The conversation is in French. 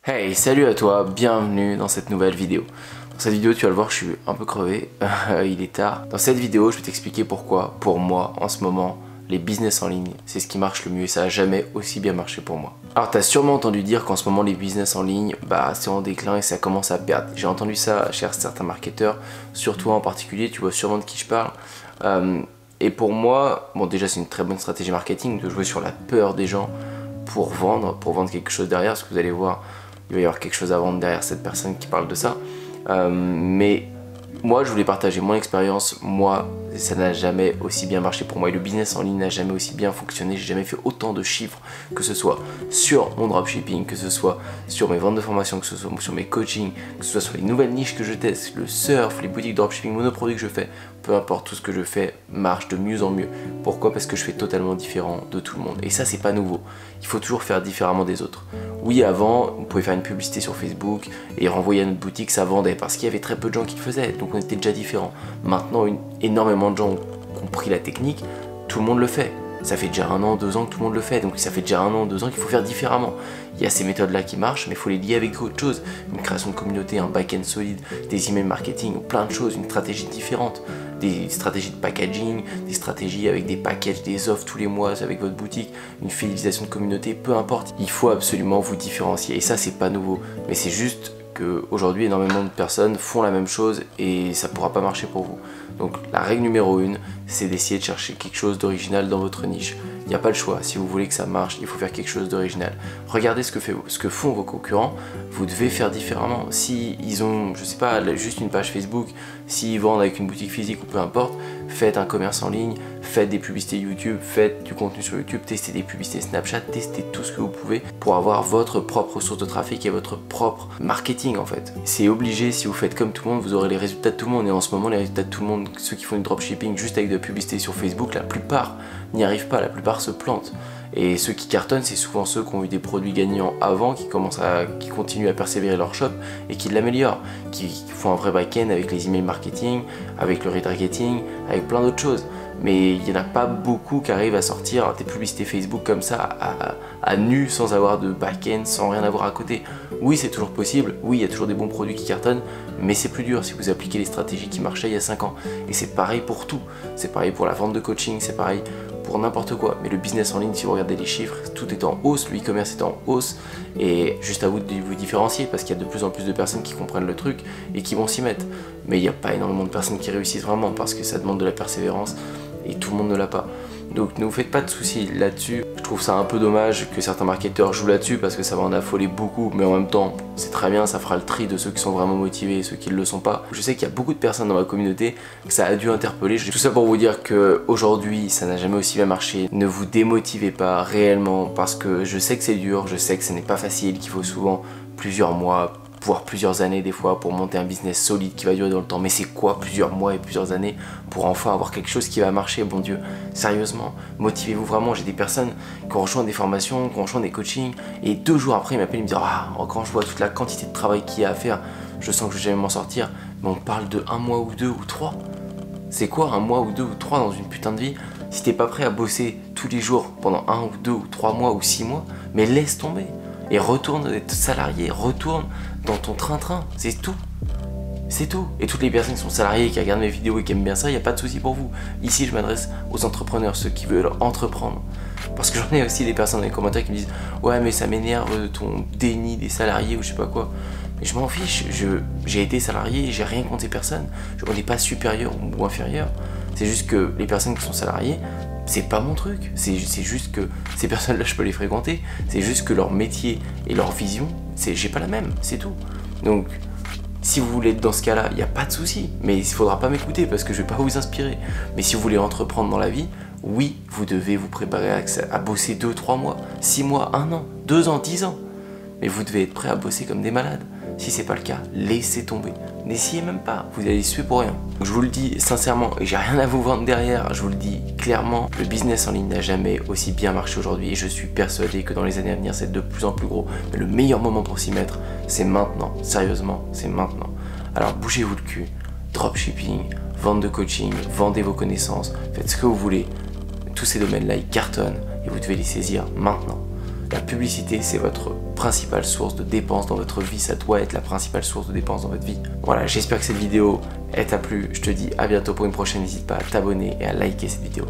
Hey, salut à toi, bienvenue dans cette nouvelle vidéo. Dans cette vidéo, tu vas le voir, je suis un peu crevé, il est tard. Dans cette vidéo, je vais t'expliquer pourquoi, pour moi, en ce moment, les business en ligne, c'est ce qui marche le mieux et ça n'a jamais aussi bien marché pour moi. Alors, tu as sûrement entendu dire qu'en ce moment, les business en ligne, c'est en déclin et ça commence à perdre. J'ai entendu ça chez certains marketeurs, surtout en particulier, tu vois sûrement de qui je parle. Et pour moi, bon déjà, c'est une très bonne stratégie marketing de jouer sur la peur des gens pour vendre quelque chose derrière, parce que vous allez voir, il va y avoir quelque chose à vendre derrière cette personne qui parle de ça. Mais moi, je voulais partager mon expérience. Moi, ça n'a jamais aussi bien marché pour moi. Et le business en ligne n'a jamais aussi bien fonctionné. J'ai jamais fait autant de chiffres, que ce soit sur mon dropshipping, que ce soit sur mes ventes de formation, que ce soit sur mes coachings, que ce soit sur les nouvelles niches que je teste, le surf, les boutiques dropshipping, monoproduits que je fais. Peu importe, tout ce que je fais marche de mieux en mieux. Pourquoi? Parce que je fais totalement différent de tout le monde. Et ça, c'est pas nouveau. Il faut toujours faire différemment des autres. Oui, avant, on pouvait faire une publicité sur Facebook et renvoyer à notre boutique, ça vendait parce qu'il y avait très peu de gens qui le faisaient. Donc on était déjà différents. Maintenant, énormément de gens ont compris la technique. Tout le monde le fait. Ça fait déjà 1 an, 2 ans que tout le monde le fait. Donc ça fait déjà 1 an, 2 ans qu'il faut faire différemment. Il y a ces méthodes-là qui marchent, mais il faut les lier avec autre chose. Une création de communauté, un back-end solide, des emails marketing, plein de choses, une stratégie différente. Des stratégies de packaging, des stratégies avec des packages, des offres tous les mois avec votre boutique, une fidélisation de communauté, peu importe. Il faut absolument vous différencier. Et ça, c'est pas nouveau. Mais c'est juste qu'aujourd'hui, énormément de personnes font la même chose et ça pourra pas marcher pour vous. Donc la règle numéro 1, c'est d'essayer de chercher quelque chose d'original dans votre niche. Il n'y a pas le choix. Si vous voulez que ça marche, il faut faire quelque chose d'original. Regardez ce que font vos concurrents. Vous devez faire différemment. Si ils ont, je sais pas, juste une page Facebook, s'ils vendent avec une boutique physique ou peu importe, faites un commerce en ligne, faites des publicités YouTube, faites du contenu sur YouTube, testez des publicités Snapchat, testez tout ce que vous pouvez pour avoir votre propre source de trafic et votre propre marketing en fait. C'est obligé, si vous faites comme tout le monde, vous aurez les résultats de tout le monde. Et en ce moment, les résultats de tout le monde, ceux qui font du dropshipping juste avec de la publicité sur Facebook, la plupart n'y arrivent pas, la plupart se plantent. Et ceux qui cartonnent, c'est souvent ceux qui ont eu des produits gagnants avant, qui continuent à persévérer leur shop et qui l'améliorent, qui font un vrai back-end avec les emails marketing, avec le retargeting, avec plein d'autres choses. Mais il n'y en a pas beaucoup qui arrivent à sortir des publicités Facebook comme ça, à nu, sans avoir de back-end, sans rien avoir à côté. Oui, c'est toujours possible, oui, il y a toujours des bons produits qui cartonnent, mais c'est plus dur si vous appliquez les stratégies qui marchaient il y a 5 ans. Et c'est pareil pour tout. C'est pareil pour la vente de coaching, c'est pareil pour n'importe quoi. Mais le business en ligne, si vous regardez les chiffres, tout est en hausse, le e-commerce est en hausse, et juste à vous de vous différencier, parce qu'il y a de plus en plus de personnes qui comprennent le truc et qui vont s'y mettre. Mais il n'y a pas énormément de personnes qui réussissent vraiment, parce que ça demande de la persévérance, et tout le monde ne l'a pas. Donc ne vous faites pas de soucis là-dessus. Je trouve ça un peu dommage que certains marketeurs jouent là-dessus parce que ça va en affoler beaucoup, mais en même temps c'est très bien, ça fera le tri de ceux qui sont vraiment motivés et ceux qui ne le sont pas. Je sais qu'il y a beaucoup de personnes dans ma communauté que ça a dû interpeller. Tout ça pour vous dire qu'aujourd'hui ça n'a jamais aussi bien marché. Ne vous démotivez pas réellement, parce que je sais que c'est dur, je sais que ce n'est pas facile, qu'il faut souvent plusieurs mois, voire plusieurs années des fois pour monter un business solide qui va durer dans le temps. Mais c'est quoi plusieurs mois et plusieurs années pour enfin avoir quelque chose qui va marcher? Bon Dieu, sérieusement, motivez-vous vraiment. J'ai des personnes qui ont rejoint des formations, qui ont rejoint des coachings, et 2 jours après ils m'appellent et me disent ah, quand je vois toute la quantité de travail qu'il y a à faire, je sens que je vais jamais m'en sortir. Mais on parle de 1 mois ou 2 ou 3. C'est quoi 1 mois ou 2 ou 3 dans une putain de vie? Si t'es pas prêt à bosser tous les jours pendant 1 ou 2 ou 3 mois ou 6 mois, mais laisse tomber et retourne être salarié, retourne dans ton train-train, c'est tout. C'est tout. Et toutes les personnes qui sont salariées, qui regardent mes vidéos et qui aiment bien ça, il n'y a pas de souci pour vous. Ici, je m'adresse aux entrepreneurs, ceux qui veulent entreprendre. Parce que j'en ai aussi des personnes dans les commentaires qui me disent ouais, mais ça m'énerve ton déni des salariés ou je sais pas quoi. Mais je m'en fiche, j'ai été salarié, j'ai rien contre ces personnes. On n'est pas supérieur ou inférieur. C'est juste que les personnes qui sont salariées, c'est pas mon truc. C'est juste que ces personnes-là, je peux les fréquenter. C'est juste que leur métier et leur vision, j'ai pas la même, c'est tout. Donc, si vous voulez être dans ce cas-là, il n'y a pas de souci. Mais il faudra pas m'écouter parce que je vais pas vous inspirer. Mais si vous voulez entreprendre dans la vie, oui, vous devez vous préparer à bosser 2, 3 mois, 6 mois, 1 an, 2 ans, 10 ans. Mais vous devez être prêt à bosser comme des malades. Si c'est pas le cas, laissez tomber. N'essayez même pas, vous allez suer pour rien. Donc je vous le dis sincèrement, et j'ai rien à vous vendre derrière, je vous le dis clairement, le business en ligne n'a jamais aussi bien marché aujourd'hui et je suis persuadé que dans les années à venir, c'est de plus en plus gros. Mais le meilleur moment pour s'y mettre, c'est maintenant. Sérieusement, c'est maintenant. Alors bougez-vous le cul, dropshipping, vente de coaching, vendez vos connaissances, faites ce que vous voulez. Tous ces domaines-là, ils cartonnent et vous devez les saisir maintenant. La publicité, c'est votre principale source de dépenses dans votre vie. Ça doit être la principale source de dépenses dans votre vie. Voilà, j'espère que cette vidéo t'a plu. Je te dis à bientôt pour une prochaine. N'hésite pas à t'abonner et à liker cette vidéo.